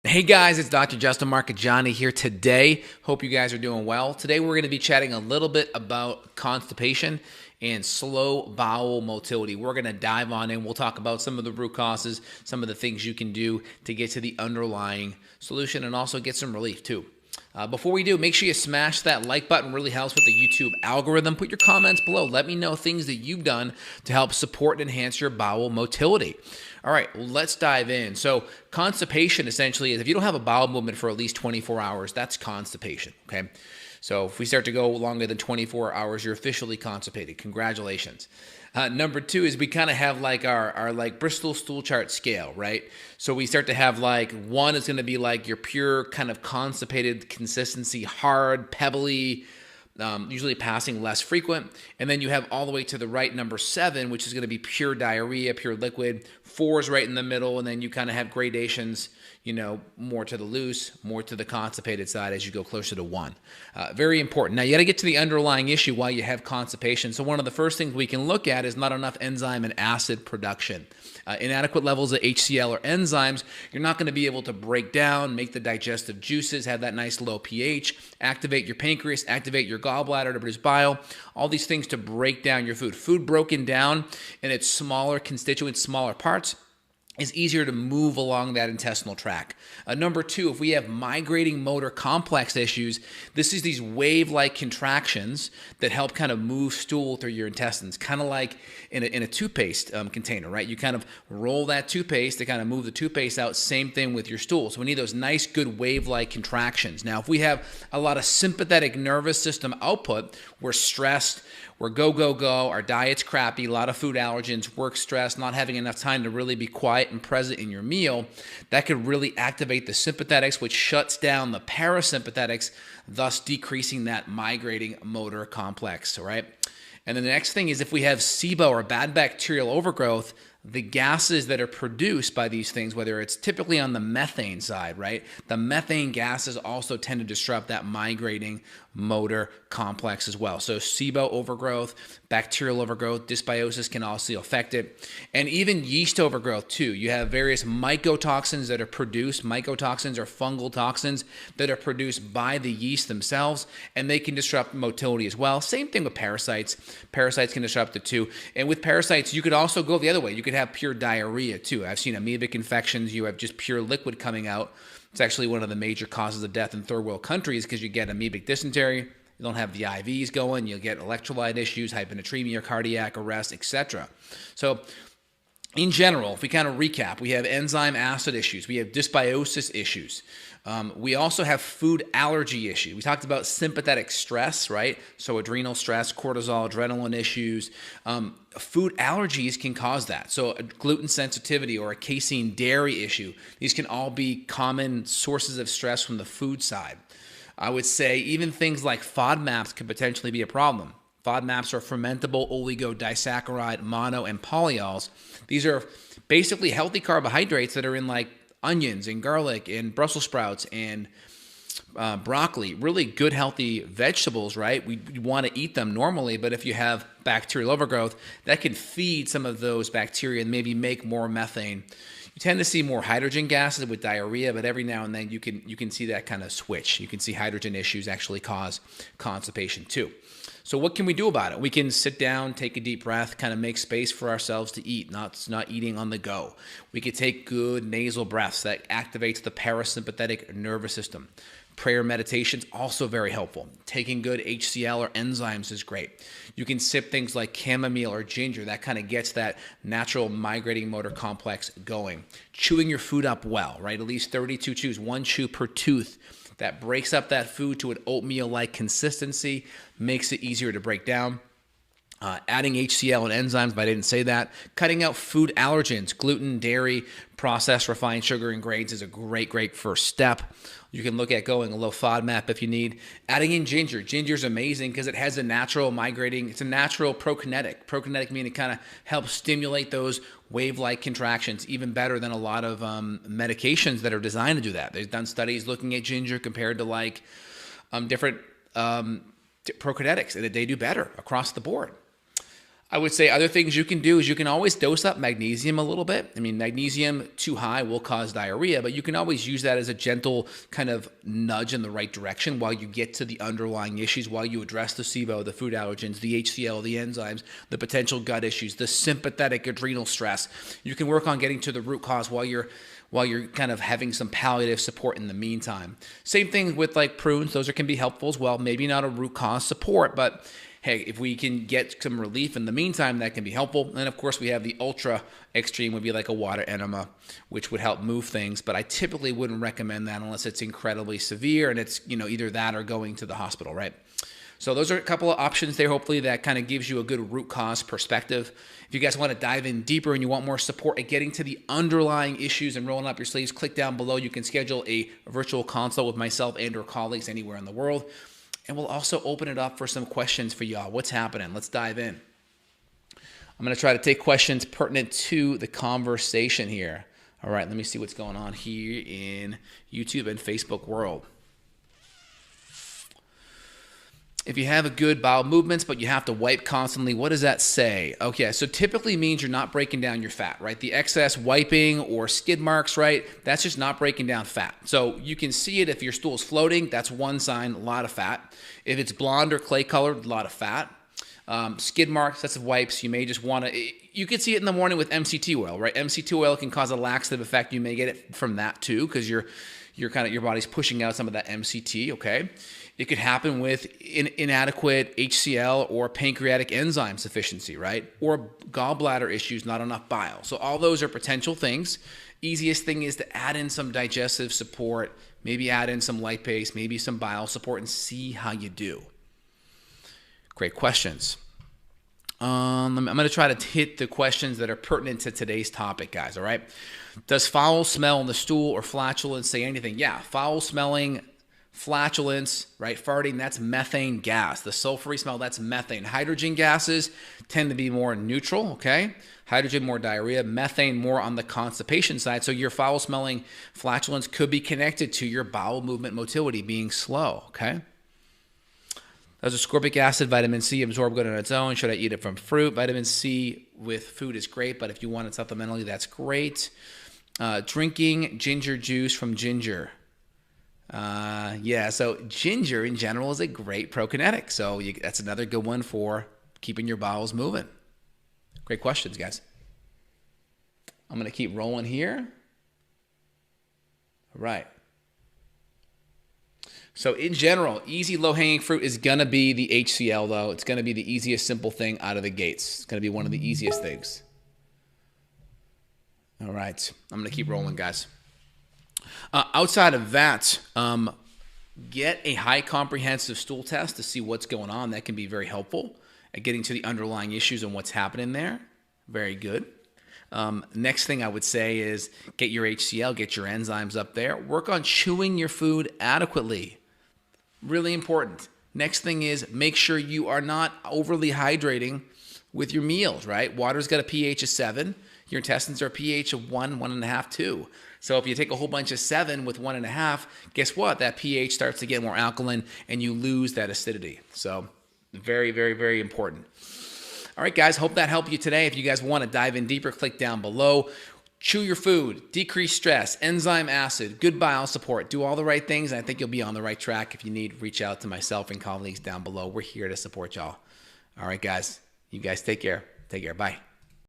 Hey guys, it's Dr. Justin Marcagiani here today. Hope you guys are doing well. Today we're going to be chatting a little bit about constipation and slow bowel motility. We're going to dive on in. We'll talk about some of the root causes, some of the things you can do to get to the underlying solution and also get some relief too. Before we do, make sure you smash that like button. Really helps with the YouTube algorithm. Put your comments below. Let me know things that you've done to help support and enhance your bowel motility. All right, let's dive in. So constipation essentially is if you don't have a bowel movement for at least 24 hours, that's constipation, okay? So if we start to go longer than 24 hours, you're officially constipated. Congratulations. Number two is we kind of have like our like Bristol stool chart scale, right? So we start to have like one is going to be like your pure kind of constipated consistency, hard, pebbly, usually passing less frequent. And then you have all the way to the right, number 7, which is going to be pure diarrhea, pure liquid. 4 is right in the middle, and then you kind of have gradations, you know, more to the loose, more to the constipated side as you go closer to 1. Very important. Now, you got to get to the underlying issue why you have constipation. So one of the first things we can look at is not enough enzyme and acid production. Inadequate levels of HCl or enzymes, you're not going to be able to break down, make the digestive juices, have that nice low pH, activate your pancreas, activate your gallbladder to produce bile, all these things to break down your food. Food broken down in its smaller constituents, smaller parts, is easier to move along that intestinal tract. Number 2, if we have migrating motor complex issues, this is these wave-like contractions that help kind of move stool through your intestines, kind of like in a toothpaste container, right? You kind of roll that toothpaste to kind of move the toothpaste out. Same thing with your stool. So we need those nice, good wave-like contractions. Now, if we have a lot of sympathetic nervous system output, we're stressed, we're go, go, go, our diet's crappy, a lot of food allergens, work stress, not having enough time to really be quiet and present in your meal, that could really activate the sympathetics, which shuts down the parasympathetics, thus decreasing that migrating motor complex, all right? And then the next thing is if we have SIBO or bad bacterial overgrowth, the gases that are produced by these things, whether it's typically on the methane side, right? The methane gases also tend to disrupt that migrating motor complex as well. So SIBO overgrowth, bacterial overgrowth, dysbiosis can also affect it. And even yeast overgrowth too. You have various mycotoxins that are produced. Mycotoxins are fungal toxins that are produced by the yeast themselves, and they can disrupt motility as well. Same thing with parasites. Parasites can disrupt it too. And with parasites, you could also go the other way. You could have pure diarrhea too. I've seen amoebic infections. You have just pure liquid coming out. It's actually one of the major causes of death in third world countries because you get amoebic dysentery. You don't have the IVs going. You'll get electrolyte issues, hyponatremia, cardiac arrest, etc. So in general, if we kind of recap, we have enzyme acid issues. We have dysbiosis issues. We also have food allergy issues. We talked about sympathetic stress, right? So adrenal stress, cortisol, adrenaline issues. Food allergies can cause that. So a gluten sensitivity or a casein dairy issue. These can all be common sources of stress from the food side. I would say even things like FODMAPs could potentially be a problem. FODMAPs are fermentable oligodisaccharides, mono, and polyols. These are basically healthy carbohydrates that are in like onions and garlic and Brussels sprouts and broccoli, really good healthy vegetables, right? We want to eat them normally, but if you have bacterial overgrowth, that can feed some of those bacteria and maybe make more methane. You tend to see more hydrogen gases with diarrhea, but every now and then you can see that kind of switch. You can see hydrogen issues actually cause constipation too. So what can we do about it? We can sit down, take a deep breath, kind of make space for ourselves to eat, not eating on the go. We could take good nasal breaths that activates the parasympathetic nervous system. Prayer meditation's also very helpful. Taking good HCl or enzymes is great. You can sip things like chamomile or ginger. That kind of gets that natural migrating motor complex going. Chewing your food up well, right? At least 32 chews, 1 chew per tooth. That breaks up that food to an oatmeal-like consistency, makes it easier to break down. Adding HCl and enzymes, but I didn't say that. Cutting out food allergens, gluten, dairy, processed refined sugar and grains is a great first step. You can look at going a low FODMAP if you need. Adding in ginger. Ginger is amazing because it has a natural migrating, it's a natural prokinetic. Prokinetic meaning it kind of helps stimulate those wave-like contractions even better than a lot of medications that are designed to do that. They've done studies looking at ginger compared to like different prokinetics, and they do better across the board. I would say other things you can do is you can always dose up magnesium a little bit. I mean, magnesium too high will cause diarrhea, but you can always use that as a gentle kind of nudge in the right direction while you get to the underlying issues, while you address the SIBO, the food allergens, the HCl, the enzymes, the potential gut issues, the sympathetic adrenal stress. You can work on getting to the root cause while you're kind of having some palliative support in the meantime. Same thing with like prunes. Those can be helpful as well. Maybe not a root cause support, but hey, if we can get some relief in the meantime, that can be helpful. And of course, we have the ultra extreme would be like a water enema, which would help move things. But I typically wouldn't recommend that unless it's incredibly severe and it's, either that or going to the hospital, right? So those are a couple of options there. Hopefully that kind of gives you a good root cause perspective. If you guys want to dive in deeper and you want more support at getting to the underlying issues and rolling up your sleeves, click down below. You can schedule a virtual consult with myself and or colleagues anywhere in the world. And we'll also open it up for some questions for y'all. What's happening? Let's dive in. I'm going to try to take questions pertinent to the conversation here. All right, let me see what's going on here in YouTube and Facebook world. If you have a good bowel movements, but you have to wipe constantly, what does that say? Okay, so typically means you're not breaking down your fat, right? The excess wiping or skid marks, right? That's just not breaking down fat. So you can see it if your stool is floating, that's one sign, a lot of fat. If it's blonde or clay colored, a lot of fat. Skid marks, that's wipes. You may just want to, you can see it in the morning with MCT oil, right? MCT oil can cause a laxative effect. You may get it from that too, because your body's pushing out some of that MCT, okay? It could happen with inadequate HCl or pancreatic enzyme sufficiency, right? Or gallbladder issues, not enough bile. So all those are potential things. Easiest thing is to add in some digestive support, maybe add in some lipase, maybe some bile support, and see how you do. Great questions. I'm going to try to hit the questions that are pertinent to today's topic, guys, all right? Does foul smell in the stool or flatulence say anything? Yeah, foul smelling, flatulence, right? Farting, that's methane gas. The sulfury smell, that's methane. Hydrogen gases tend to be more neutral, okay? Hydrogen, more diarrhea. Methane, more on the constipation side. So your foul smelling flatulence could be connected to your bowel movement motility being slow, okay? Does ascorbic acid, vitamin C, absorb good on its own? Should I eat it from fruit? Vitamin C with food is great, but if you want it supplementally, that's great. Drinking ginger juice from ginger. Yeah, so ginger in general is a great prokinetic. So that's another good one for keeping your bowels moving. Great questions, guys. I'm going to keep rolling here. All right. So in general, easy low-hanging fruit is going to be the HCl, though. It's going to be the easiest simple thing out of the gates. It's going to be one of the easiest things. All right. I'm going to keep rolling, guys. Outside of that, get a high comprehensive stool test to see what's going on. That can be very helpful at getting to the underlying issues and what's happening there. Very good. Next thing I would say is get your HCl, get your enzymes up there. Work on chewing your food adequately. Really important. Next thing is make sure you are not overly hydrating with your meals, right? Water's got a pH of 7. Your intestines are a pH of 1, 1.5, 2. So if you take a whole bunch of 7 with 1.5, guess what? That pH starts to get more alkaline and you lose that acidity. So very, very, very important. All right, guys, hope that helped you today. If you guys want to dive in deeper, click down below. Chew your food, decrease stress, enzyme acid, good bile support. Do all the right things, and I think you'll be on the right track. If you need, reach out to myself and colleagues down below. We're here to support y'all. All right, guys. You guys take care. Take care. Bye.